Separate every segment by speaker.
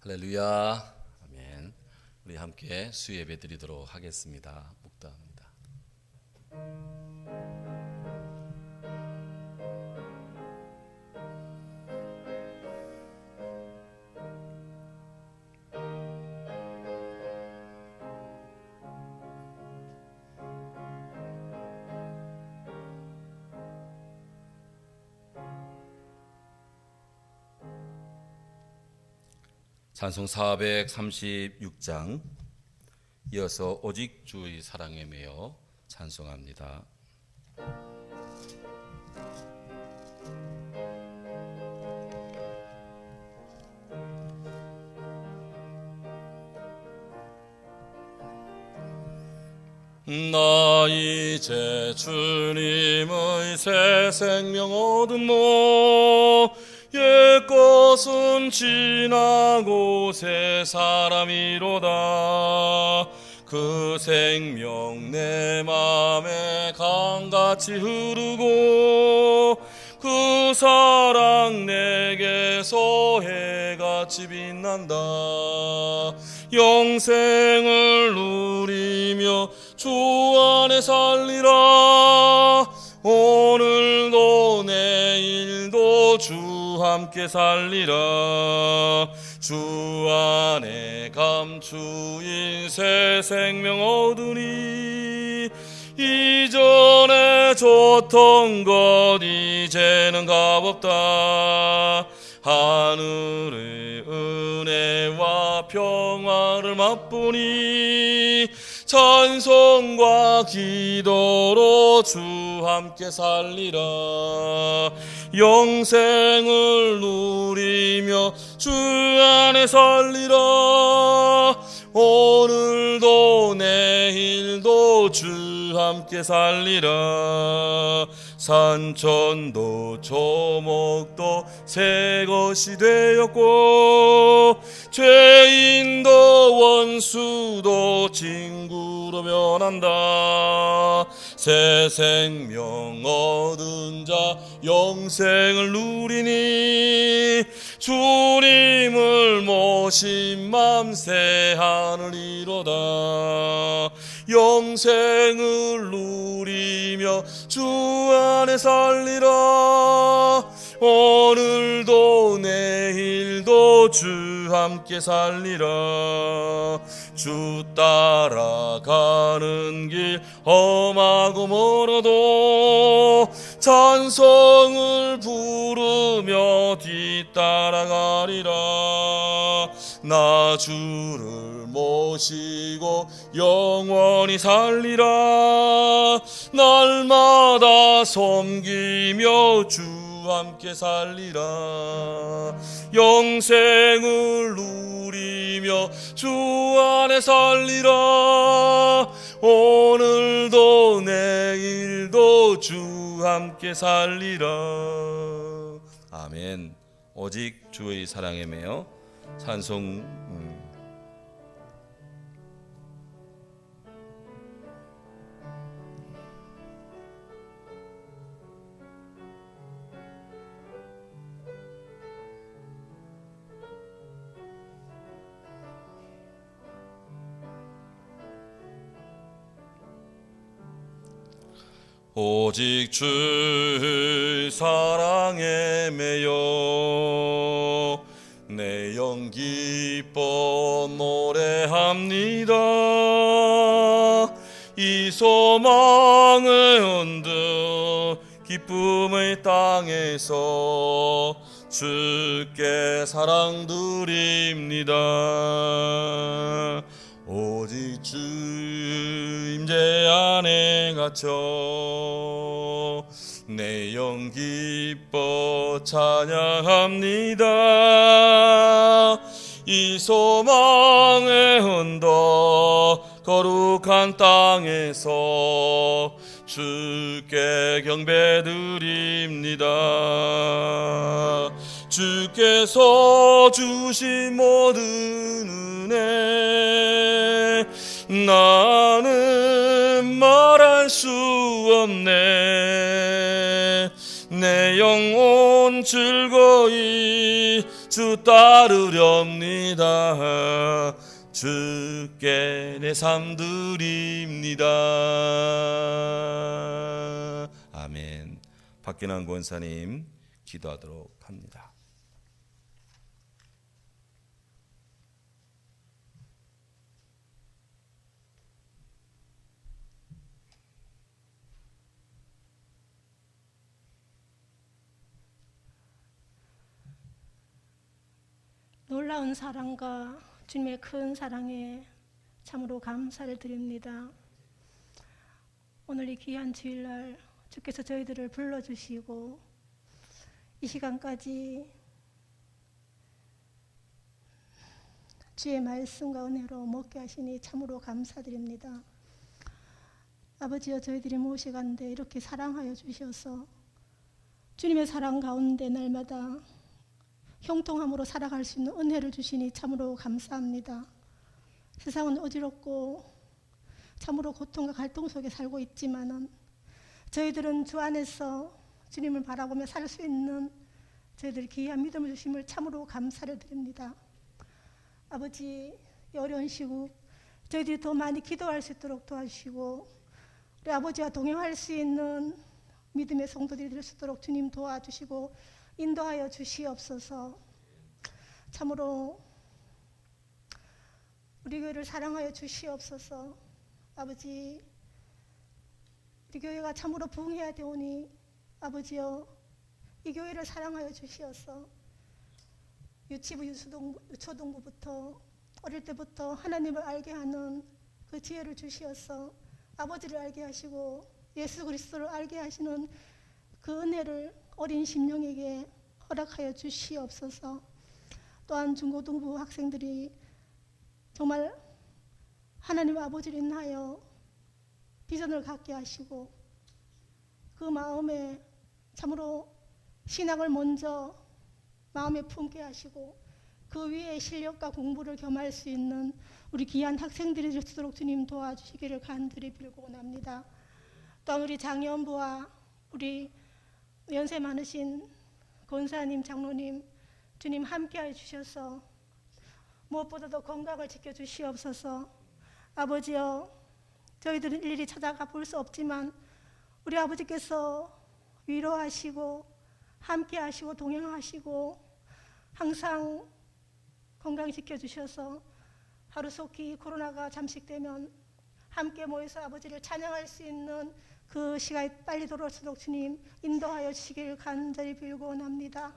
Speaker 1: 할렐루야. 아멘. 우리 함께 수예배 드리도록 하겠습니다. 묵도합니다. 찬송 436장 이어서 오직 주의 사랑에 매여 찬송합니다. 나 이제 주님의 새 생명 얻음모 옛것은 지나고 새 사람이로다. 그 생명 내 맘에 강같이 흐르고 그 사랑 내게서 해같이 빛난다. 영생을 누리며 주 안에 살리라. 오늘도 내일도 주 함께 살리라. 주 안에 감추인 새 생명 얻으니 이전에 줬던 것 이제는 값없다. 하늘의 은혜와 평화를 맛보니 찬송과 기도로 주 함께 살리라. 영생을 누리며 주 안에 살리라. 오늘도 내일도 주 함께 살리라. 산천도 조목도 새 것이 되었고 죄인도 원수도 친구로 변한다. 새 생명 얻은 자 영생을 누리니 주님을 모신 맘 새 하늘이로다. 영생을 누리며 주 안에 살리라. 오늘도 내일도 주 함께 살리라. 주 따라가는 길 험하고 멀어도 찬송을 부르며 뒤따라가리라. 나 주를 모시고 영원히 살리라. 날마다 섬기며 주 함께 살리라. 영생을 누리며 주 안에 살리라. 오늘도 내일도 주 함께 살리라. 아멘. 오직 주의 사랑에 매여 찬송. 오직 주의 사랑에 매여 내 영 기뻐 노래합니다. 이 소망의 언덕 기쁨의 땅에서 주께 사랑 드립니다. 오직 주 임재 안에 갇혀 내 영 기뻐 찬양합니다. 이 소망의 언덕 거룩한 땅에서 주께 경배드립니다. 주께서 주신 모든 은혜 나는 말할 수 없네. 내 영혼 즐거이 주 따르렵니다. 주께 내 삶 드립니다. 아멘. 박기남 권사님 기도하도록 합니다.
Speaker 2: 놀라운 사랑과 주님의 큰 사랑에 참으로 감사를 드립니다. 오늘 이 귀한 주일날 주께서 저희들을 불러주시고 이 시간까지 주의 말씀과 은혜로 먹게 하시니 참으로 감사드립니다. 아버지여, 저희들이 모시간데 이렇게 사랑하여 주셔서 주님의 사랑 가운데 날마다 형통함으로 살아갈 수 있는 은혜를 주시니 참으로 감사합니다. 세상은 어지럽고 참으로 고통과 갈등 속에 살고 있지만은 저희들은 주 안에서 주님을 바라보며 살 수 있는 저희들 귀한 믿음을 주심을 참으로 감사를 드립니다. 아버지, 이 어려운 시국 저희들이 더 많이 기도할 수 있도록 도와주시고 우리 아버지와 동행할 수 있는 믿음의 성도들이 될 수 있도록 주님 도와주시고 인도하여 주시옵소서. 참으로 우리 교회를 사랑하여 주시옵소서. 아버지, 우리 교회가 참으로 부흥해야 되오니 아버지여, 이 교회를 사랑하여 주시옵소서. 유치부, 유초동부부터 어릴 때부터 하나님을 알게 하는 그 지혜를 주시옵소서. 아버지를 알게 하시고 예수 그리스도를 알게 하시는 그 은혜를 어린 심령에게 허락하여 주시옵소서. 또한 중고등부 학생들이 정말 하나님 아버지를 인하여 비전을 갖게 하시고 그 마음에 참으로 신앙을 먼저 마음에 품게 하시고 그 위에 실력과 공부를 겸할 수 있는 우리 귀한 학생들이 될 수 있도록 주님 도와주시기를 간절히 빌고 원합니다. 또한 우리 장년부와 우리 연세 많으신 권사님, 장로님 주님 함께하여 주셔서 무엇보다도 건강을 지켜주시옵소서. 아버지여, 저희들은 일일이 찾아가 볼 수 없지만 우리 아버지께서 위로하시고 함께하시고 동행하시고 항상 건강 지켜주셔서 하루속히 코로나가 잠식되면 함께 모여서 아버지를 찬양할 수 있는 그 시간이 빨리 돌아올수록 주님 인도하여 주시길 간절히 빌고 원합니다.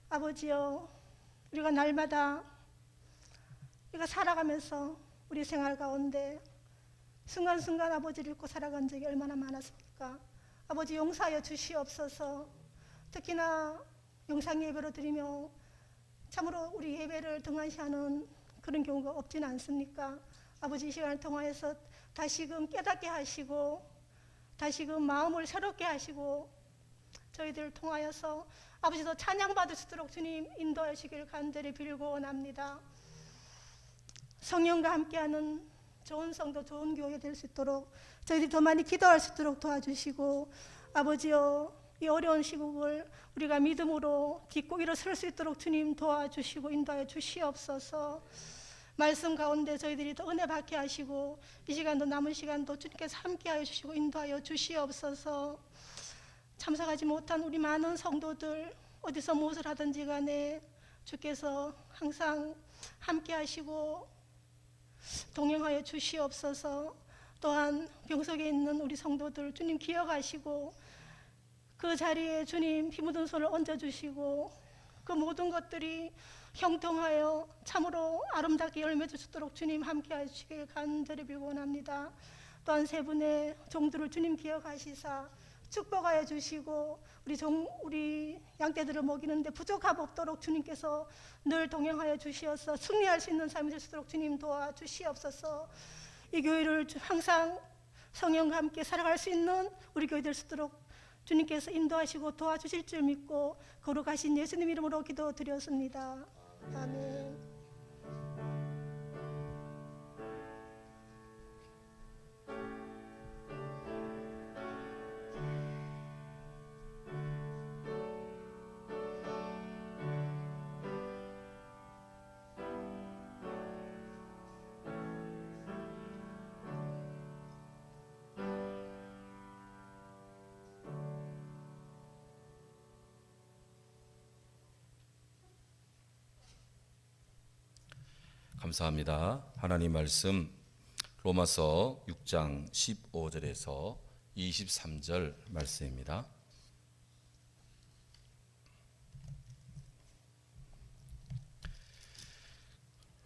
Speaker 2: 아버지여, 우리가 날마다 우리가 살아가면서 우리 생활 가운데 순간순간 아버지를 잊고 살아간 적이 얼마나 많았습니까? 아버지 용서하여 주시옵소서. 특히나 영상 예배로 드리며 참으로 우리 예배를 등한시하는 그런 경우가 없지는 않습니까? 아버지, 이 시간을 통하여서 다시금 깨닫게 하시고 다시금 마음을 새롭게 하시고 저희들을 통하여서 아버지도 찬양받을 수 있도록 주님 인도하시길 간절히 빌고 원합니다. 성령과 함께하는 좋은 성도, 좋은 교회 될 수 있도록 저희들이 더 많이 기도할 수 있도록 도와주시고 아버지여, 이 어려운 시국을 우리가 믿음으로 딛고 일어설 수 있도록 주님 도와주시고 인도하여 주시옵소서. 말씀 가운데 저희들이 더 은혜 받게 하시고 이 시간도 남은 시간도 주님께서 함께하여 주시고 인도하여 주시옵소서. 참석하지 못한 우리 많은 성도들 어디서 무엇을 하든지 간에 주께서 항상 함께하시고 동행하여 주시옵소서. 또한 병석에 있는 우리 성도들 주님 기억하시고 그 자리에 주님 피 묻은 손을 얹어주시고 그 모든 것들이 형통하여 참으로 아름답게 열매 줄 수 있도록 주님 함께하여 주시길 간절히 빌고 원합니다. 또한 세 분의 종들을 주님 기억하시사 축복하여 주시고 우리 양떼들을 먹이는데 부족함 없도록 주님께서 늘 동행하여 주시어서 승리할 수 있는 삶이 될 수 있도록 주님 도와주시옵소서. 이 교회를 항상 성령과 함께 살아갈 수 있는 우리 교회 될 수 있도록 주님께서 인도하시고 도와주실 줄 믿고 거룩하신 예수님 이름으로 기도드렸습니다. 아멘.
Speaker 1: 감사합니다. 하나님 말씀 로마서 6장 15절에서 23절 말씀입니다.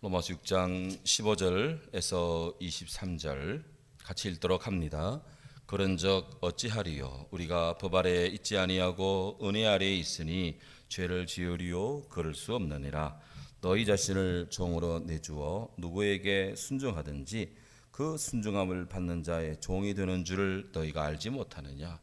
Speaker 1: 로마서 6장 15절에서 23절 같이 읽도록 합니다. 그런즉 어찌하리요? 우리가 법 아래에 있지 아니하고 은혜 아래에 있으니 죄를 지으리요? 그럴 수 없느니라. 너희 자신을 종으로 내주어 누구에게 순종하든지 그 순종함을 받는 자의 종이 되는 줄을 너희가 알지 못하느냐?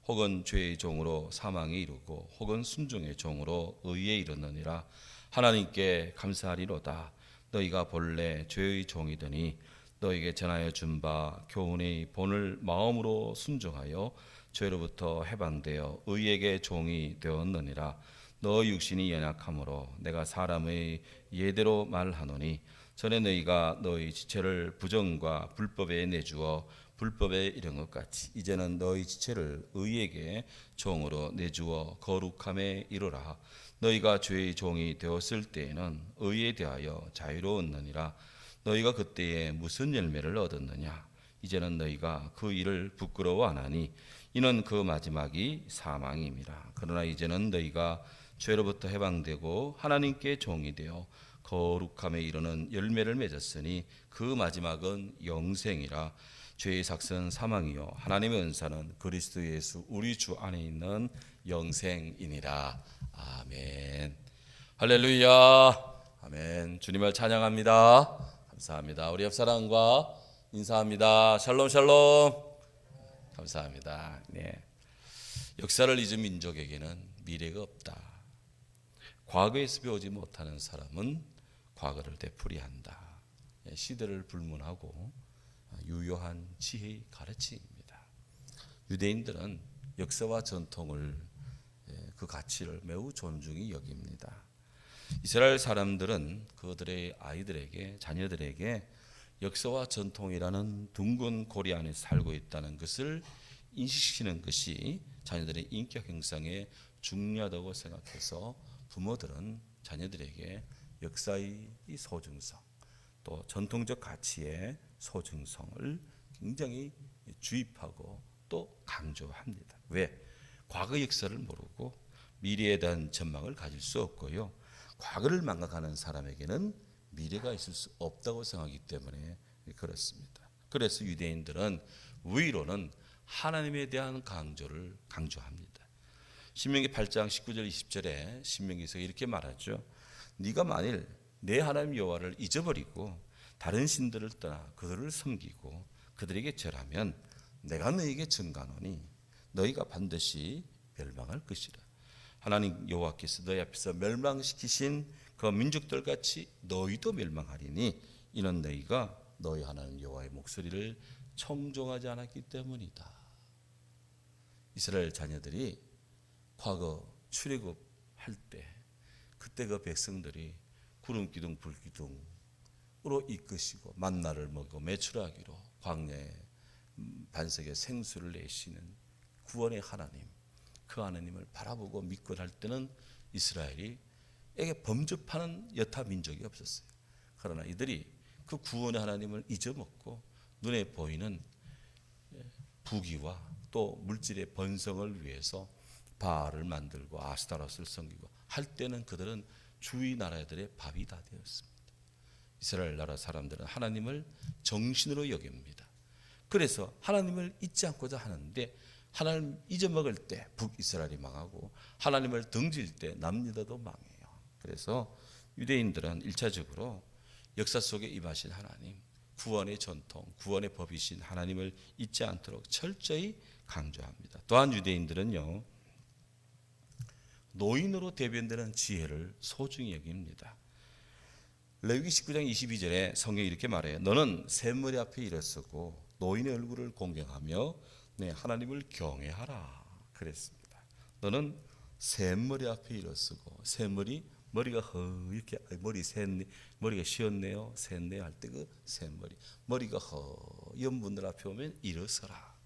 Speaker 1: 혹은 죄의 종으로 사망에 이르고 혹은 순종의 종으로 의에 이르느니라. 하나님께 감사하리로다. 너희가 본래 죄의 종이더니 너희에게 전하여 준 바 교훈의 본을 마음으로 순종하여 죄로부터 해방되어 의에게 종이 되었느니라. 너 육신이 연약함으로 내가 사람의 예대로 말하노니 전에 너희가 너희 지체를 부정과 불법에 내주어 불법에 이른 것 같이 이제는 너희 지체를 의에게 종으로 내주어 거룩함에 이르라. 너희가 죄의 종이 되었을 때에는 의에 대하여 자유로웠느니라. 너희가 그때에 무슨 열매를 얻었느냐? 이제는 너희가 그 일을 부끄러워 안 하니 이는 그 마지막이 사망임이라. 그러나 이제는 너희가 죄로부터 해방되고 하나님께 종이 되어 거룩함에 이르는 열매를 맺었으니 그 마지막은 영생이라. 죄의 삭은 사망이요 하나님의 은사는 그리스도 예수 우리 주 안에 있는 영생이니라. 아멘. 할렐루야. 아멘. 주님을 찬양합니다. 감사합니다. 우리 옆사람과 인사합니다. 샬롬 샬롬. 감사합니다. 네. 역사를 잊은 민족에게는 미래가 없다. 과거에서 배우지 못하는 사람은 과거를 되풀이한다. 시대를 불문하고 유효한 지혜의 가르침입니다. 유대인들은 역사와 전통을 그 가치를 매우 존중히 여깁니다. 이스라엘 사람들은 그들의 아이들에게 자녀들에게 역사와 전통이라는 둥근 고리 안에 살고 있다는 것을 인식시키는 것이 자녀들의 인격 형성에 중요하다고 생각해서 부모들은 자녀들에게 역사의 소중성 또 전통적 가치의 소중성을 굉장히 주입하고 또 강조합니다. 왜? 과거 역사를 모르고 미래에 대한 전망을 가질 수 없고요. 과거를 망각하는 사람에게는 미래가 있을 수 없다고 생각하기 때문에 그렇습니다. 그래서 유대인들은 위로는 하나님에 대한 강조를 강조합니다. 신명기 8장 19절 20절에 신명기에서 이렇게 말하죠. 네가 만일 내 하나님 여호와를 잊어버리고 다른 신들을 떠나 그들을 섬기고 그들에게 절하면 내가 너희에게 증가하노니 너희가 반드시 멸망할 것이라. 하나님 여호와께서 너희 앞에서 멸망시키신 그 민족들 같이 너희도 멸망하리니 이는 너희가 너희 하나님 여호와의 목소리를 청종하지 않았기 때문이다. 이스라엘 자녀들이 과거 출애굽할 때 그때 그 백성들이 구름 기둥 불 기둥으로 이끄시고 만나를 먹고 매출하기로 광야에 반석에 생수를 내시는 구원의 하나님, 그 하나님을 바라보고 믿고 할 때는 이스라엘에게 범접하는 여타 민족이 없었어요. 그러나 이들이 그 구원의 하나님을 잊어먹고 눈에 보이는 부귀와 또 물질의 번성을 위해서 바알을 만들고 아스타롯을 섬기고 할 때는 그들은 주위 나라들의 밥이 다 되었습니다. 이스라엘 나라 사람들은 하나님을 정신으로 여깁니다. 그래서 하나님을 잊지 않고자 하는데 하나님 잊어먹을 때 북이스라엘이 망하고 하나님을 등질 때 남유다도 망해요. 그래서 유대인들은 1차적으로 역사 속에 임하신 하나님, 구원의 전통, 구원의 법이신 하나님을 잊지 않도록 철저히 강조합니다. 또한 유대인들은요, 노인으로 대변되는 지혜를 소중히 여깁니다. 레위기 19장 22절에 성경이 이렇게 말해요. 너는 샘머리 앞에 일어서고 노인의 얼굴을 공경하며 네, 하나님을 경외하라 그랬습니다. 너는 샘머리 앞에 일어서고 샘머리 머리가 허옇게 머리가 쉬었네요 샜네요 할 때 그 샘머리 머리가 허연 분들 앞에 오면 일어서라.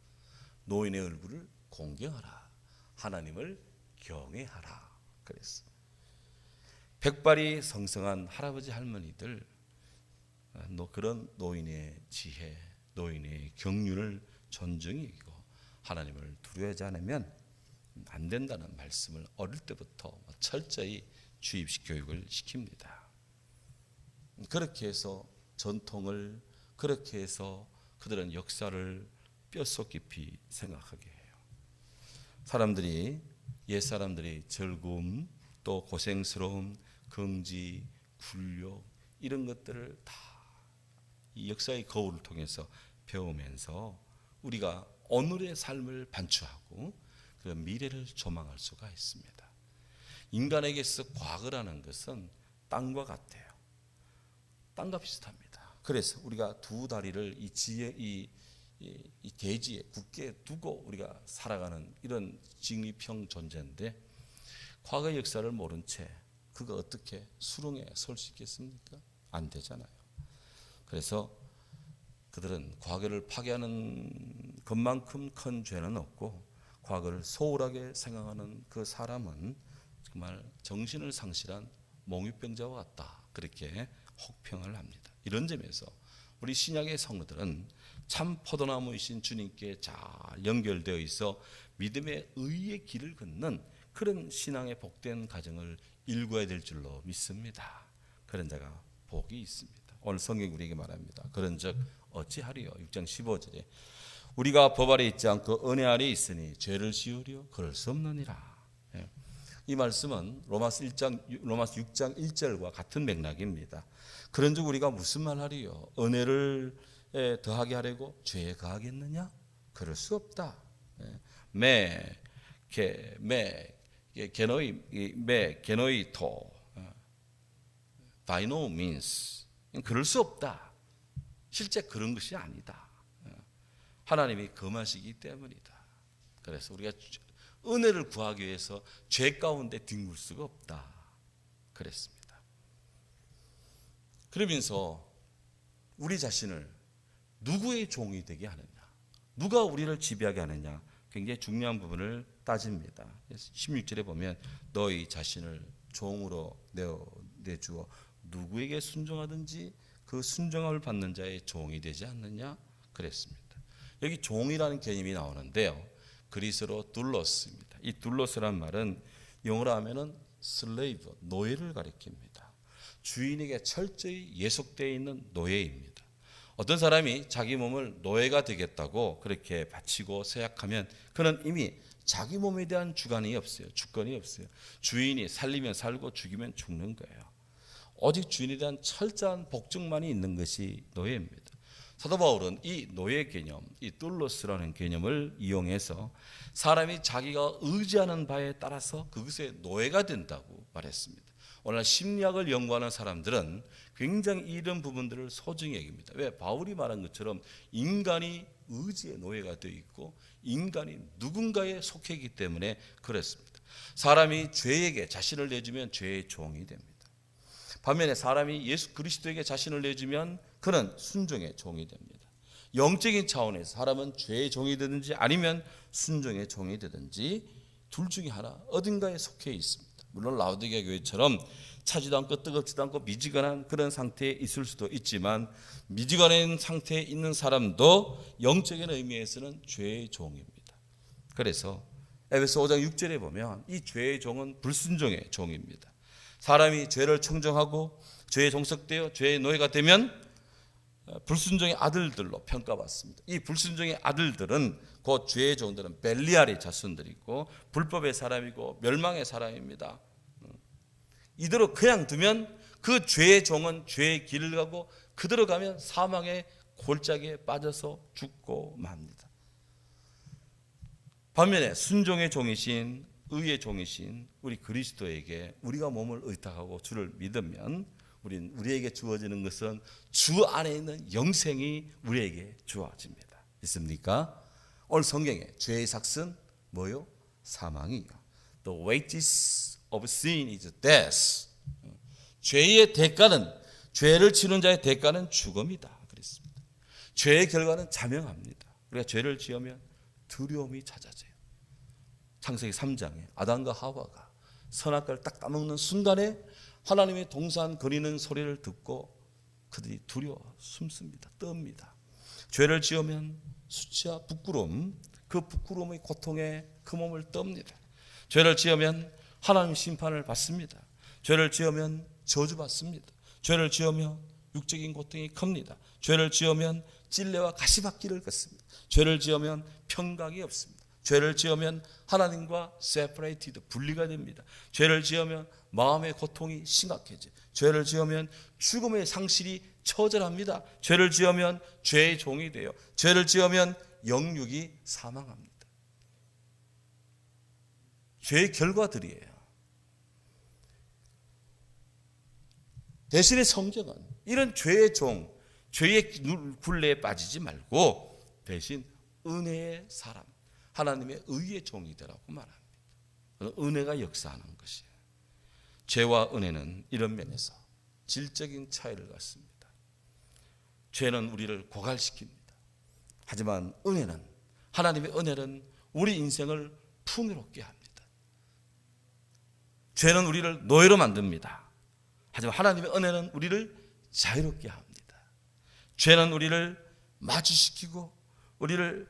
Speaker 1: 노인의 얼굴을 공경하라. 하나님을 경외하라 그랬어. 백발이 성성한 할아버지 할머니들 그런 노인의 지혜, 노인의 경륜을 존중히 여기고 하나님을 두려워하지 않으면 안 된다는 말씀을 어릴 때부터 철저히 주입식 교육을 시킵니다. 그렇게 해서 전통을, 그렇게 해서 그들은 역사를 뼛속 깊이 생각하게 해요. 옛 사람들이 즐거움, 또 고생스러움, 긍지, 굴욕 이런 것들을 다 이 역사의 거울을 통해서 배우면서 우리가 오늘의 삶을 반추하고 그 미래를 조망할 수가 있습니다. 인간에게서 과거라는 것은 땅과 같아요. 땅과 비슷합니다. 그래서 우리가 두 다리를 이 대지에 굳게 두고 우리가 살아가는 이런 직립형 존재인데 과거의 역사를 모른 채 그가 어떻게 수렁에 설 수 있겠습니까? 안 되잖아요. 그래서 그들은 과거를 파괴하는 것만큼 큰 죄는 없고 과거를 소홀하게 생각하는 그 사람은 정말 정신을 상실한 몽유병자와 같다. 그렇게 혹평을 합니다. 이런 점에서 우리 신약의 성도들은 참 포도나무이신 주님께 잘 연결되어 있어 믿음의 의의 길을 걷는 그런 신앙의 복된 가정을 일궈야 될 줄로 믿습니다. 그런 자가 복이 있습니다. 오늘 성경이 우리에게 말합니다. 그런즉 어찌하리요? 6장 15절에 우리가 법 아래 있지 않고 은혜 아래 있으니 죄를 지으려 그럴 수 없느니라. 이 말씀은 로마서 6장 1절과 같은 맥락입니다. 그런즉 우리가 무슨 말 하리요? 은혜를 더하게 하려고 죄에 가하겠느냐? 그럴 수 없다. 게노이토 by no means 그럴 수 없다. 실제 그런 것이 아니다. 하나님이 금하시기 때문이다. 그래서 우리가 은혜를 구하기 위해서 죄 가운데 뒹굴 수가 없다. 그랬습니다. 그러면서 우리 자신을 누구의 종이 되게 하느냐, 누가 우리를 지배하게 하느냐, 굉장히 중요한 부분을 따집니다. 16절에 보면 너희 자신을 종으로 내주어 누구에게 순종하든지 그 순종함을 받는 자의 종이 되지 않느냐 그랬습니다. 여기 종이라는 개념이 나오는데요, 그리스어로 둘로스입니다. 이 둘로스란 말은 영어로 하면은 슬레이브, 노예를 가리킵니다. 주인에게 철저히 예속되어 있는 노예입니다. 어떤 사람이 자기 몸을 노예가 되겠다고 그렇게 바치고 세약하면 그는 이미 자기 몸에 대한 주권이 없어요. 주인이 살리면 살고 죽이면 죽는 거예요. 오직 주인에 대한 철저한 복종만이 있는 것이 노예입니다. 사도 바울은 이 노예 개념, 이 둘로스라는 개념을 이용해서 사람이 자기가 의지하는 바에 따라서 그것의 노예가 된다고 말했습니다. 오늘 심리학을 연구하는 사람들은 굉장히 이런 부분들을 소중히 여깁니다. 왜? 바울이 말한 것처럼 인간이 의지의 노예가 되어 있고 인간이 누군가에 속해 있기 때문에 그렇습니다. 사람이 죄에게 자신을 내주면 죄의 종이 됩니다. 반면에 사람이 예수 그리스도에게 자신을 내주면 그는 순종의 종이 됩니다. 영적인 차원에서 사람은 죄의 종이 되든지 아니면 순종의 종이 되든지 둘 중에 하나 어딘가에 속해 있습니다. 물론 라오디게아 교회처럼 차지도 않고 뜨겁지도 않고 미지근한 그런 상태에 있을 수도 있지만 미지근한 상태에 있는 사람도 영적인 의미에서는 죄의 종입니다. 그래서 에베소 5장 6절에 보면 이 죄의 종은 불순종의 종입니다. 사람이 죄를 청정하고 죄에 종속되어 죄의 노예가 되면 불순종의 아들들로 평가받습니다. 이 불순종의 아들들은 그 죄의 종들은 벨리알의 자손들이고 불법의 사람이고 멸망의 사람입니다. 이대로 그냥 두면 그 죄의 종은 죄의 길을 가고 그대로 가면 사망의 골짜기에 빠져서 죽고 맙니다. 반면에 순종의 종이신 의의 종이신 우리 그리스도에게 우리가 몸을 의탁하고 주를 믿으면 우리에게 주어지는 것은 주 안에 있는 영생이 우리에게 주어집니다. 있습니까? 오늘 성경에 죄의 삭은 뭐요? 사망이요. The wages of sin is death. 죄의 대가는, 죄를 치는 자의 대가는 죽음이다. 그랬습니다. 죄의 결과는 자명합니다. 우리가 죄를 지으면 두려움이 찾아져요. 창세기 3장에 아담과 하와가 선악과를 딱 따먹는 순간에 하나님의 동산 거리는 소리를 듣고 그들이 두려워 숨습니다. 떱니다. 죄를 지으면 수치와 부끄러움, 그 부끄러움의 고통에 그 몸을 떱니다. 죄를 지으면 하나님 심판을 받습니다. 죄를 지으면 저주받습니다. 죄를 지으면 육적인 고통이 큽니다. 죄를 지으면 찔레와 가시밭길을 걷습니다. 죄를 지으면 평강이 없습니다. 죄를 지으면 하나님과 세퍼레이티드 분리가 됩니다. 죄를 지으면 마음의 고통이 심각해져. 죄를 지으면 죽음의 상실이 처절합니다. 죄를 지으면 죄의 종이 돼요. 죄를 지으면 영육이 사망합니다. 죄의 결과들이에요. 대신에 성경은 이런 죄의 종, 죄의 굴레에 빠지지 말고 대신 은혜의 사람, 하나님의 의의 종이 되라고 말합니다. 은혜가 역사하는 것이에요. 죄와 은혜는 이런 면에서 질적인 차이를 갖습니다. 죄는 우리를 고갈시킵니다. 하지만 은혜는, 하나님의 은혜는 우리 인생을 풍요롭게 합니다. 죄는 우리를 노예로 만듭니다. 하지만 하나님의 은혜는 우리를 자유롭게 합니다. 죄는 우리를 마주시키고 우리를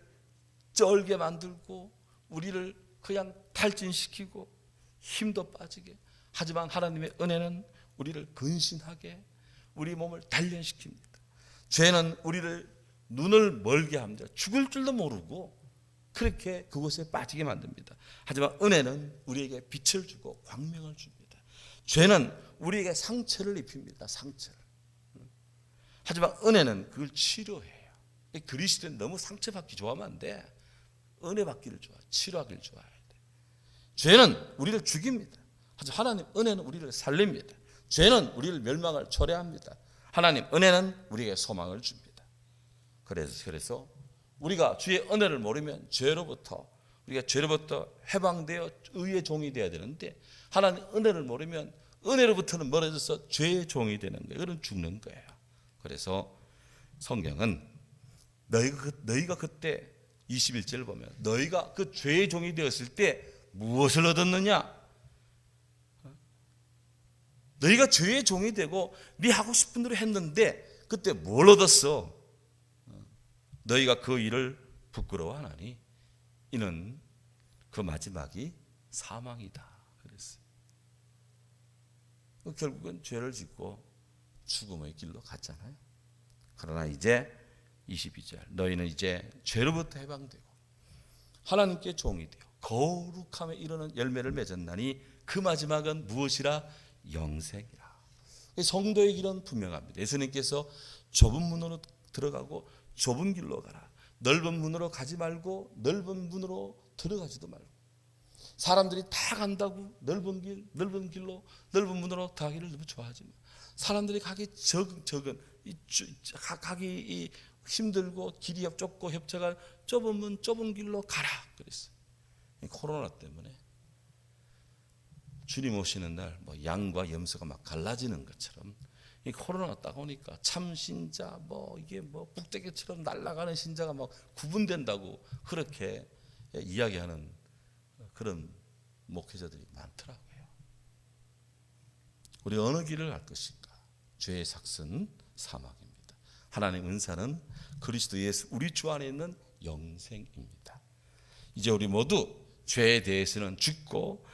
Speaker 1: 쩔게 만들고 우리를 그냥 탈진시키고 힘도 빠지게, 하지만 하나님의 은혜는 우리를 근신하게, 우리 몸을 단련시킵니다. 죄는 우리를 눈을 멀게 합니다. 죽을 줄도 모르고 그렇게 그곳에 빠지게 만듭니다. 하지만 은혜는 우리에게 빛을 주고 광명을 줍니다. 죄는 우리에게 상처를 입힙니다. 상처를. 하지만 은혜는 그걸 치료해요. 그리스도는 너무 상처받기 좋아하면 안 돼. 은혜 받기를 좋아해. 치료하기를 좋아해야 돼. 죄는 우리를 죽입니다. 하지만 하나님 은혜는 우리를 살립니다. 죄는 우리를 멸망을 초래합니다. 하나님 은혜는 우리에게 소망을 줍니다. 그래서 우리가 주의 은혜를 모르면 우리가 죄로부터 해방되어 의의 종이 되어야 되는데, 하나님 은혜를 모르면 은혜로부터는 멀어져서 죄의 종이 되는 거예요. 그건 죽는 거예요. 그래서 성경은 너희가 그때 21절을 보면 너희가 그 죄의 종이 되었을 때 무엇을 얻었느냐? 너희가 죄의 종이 되고 네 하고 싶은 대로 했는데 그때 뭘 얻었어? 너희가 그 일을 부끄러워하나니 이는 그 마지막이 사망이다 그랬어요. 결국은 죄를 짓고 죽음의 길로 갔잖아요. 그러나 이제 22절, 너희는 이제 죄로부터 해방되고 하나님께 종이 되어 거룩함에 이르는 열매를 맺었나니 그 마지막은 무엇이라? 영생이라. 성도의 길은 분명합니다. 예수님께서 좁은 문으로 들어가고 좁은 길로 가라. 넓은 문으로 가지 말고 넓은 문으로 들어가지도 말고. 사람들이 다 간다고 넓은 길로 넓은 문으로 가기를 너무 좋아하지만, 사람들이 가기 가기 힘들고 길이 좁고 협착한 좁은 문 좁은 길로 가라 그랬어요. 코로나 때문에 주님 오시는 날 양과 염소가 막 갈라지는 것처럼 이 코로나가 딱 오니까 참 신자 이게 북대기처럼 날아가는 신자가 막 구분된다고 그렇게 이야기하는 그런 목회자들이 많더라고요. 우리 어느 길을 갈 것인가? 죄의 삭은 사망입니다. 하나님의 은사는 그리스도 예수 우리 주 안에 있는 영생입니다. 이제 우리 모두 죄에 대해서는 죽고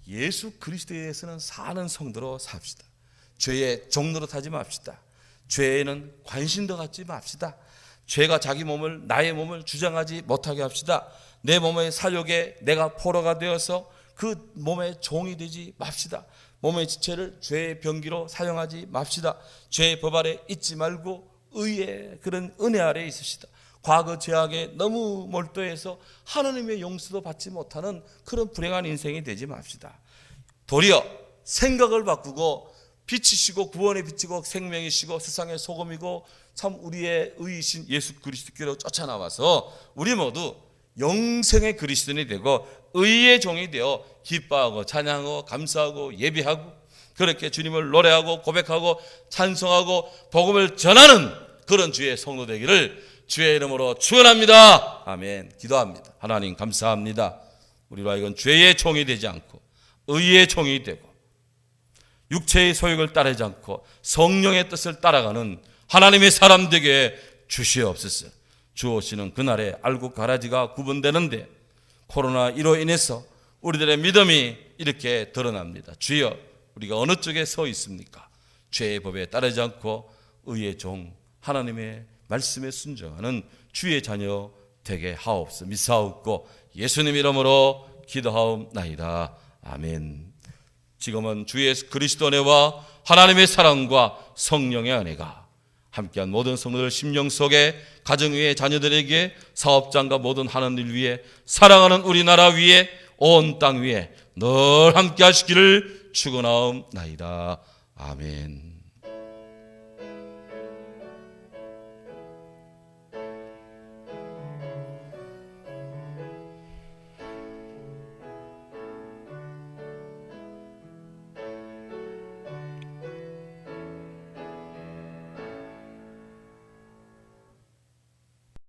Speaker 1: 예수 그리스도에 대해서는 사는 성도로 삽시다. 죄의 종로로 타지 맙시다. 죄에는 관심도 갖지 맙시다. 죄가 나의 몸을 주장하지 못하게 합시다. 내 몸의 살욕에 내가 포로가 되어서 그 몸의 종이 되지 맙시다. 몸의 지체를 죄의 병기로 사용하지 맙시다. 죄의 법 아래 있지 말고 의의 그런 은혜 아래 있으시다. 과거 죄악에 너무 몰두해서 하나님의 용서도 받지 못하는 그런 불행한 인생이 되지 맙시다. 도리어 생각을 바꾸고 빛이시고 구원의 빛이고 생명이시고 세상의 소금이고 참 우리의 의이신 예수 그리스도께로 쫓아나와서 우리 모두 영생의 그리스도인이 되고 의의 종이 되어 기뻐하고 찬양하고 감사하고 예배하고 그렇게 주님을 노래하고 고백하고 찬송하고 복음을 전하는 그런 주의 성도 되기를 주의 이름으로 축원합니다. 아멘. 기도합니다. 하나님 감사합니다. 우리로 하여금 죄의 종이 되지 않고 의의 종이 되고 육체의 소욕을 따르지 않고 성령의 뜻을 따라가는 하나님의 사람 되게 주시옵소서. 주오시는 그날에 알곡 가라지가 구분되는데 코로나1로 인해서 우리들의 믿음이 이렇게 드러납니다. 주여, 우리가 어느 쪽에 서 있습니까? 죄의 법에 따르지 않고 의의 종 하나님의 말씀에 순종하는 주의 자녀 되게 하옵소서. 미사옵고 예수님 이름으로 기도하옵나이다. 아멘. 지금은 주 예수 그리스도 은혜와 하나님의 사랑과 성령의 은혜가 함께한 모든 성도들 심령 속에, 가정 위에, 자녀들에게, 사업장과 모든 하는 일 위에, 사랑하는 우리나라 위에, 온 땅 위에 늘 함께 하시기를 축원하옵나이다. 아멘.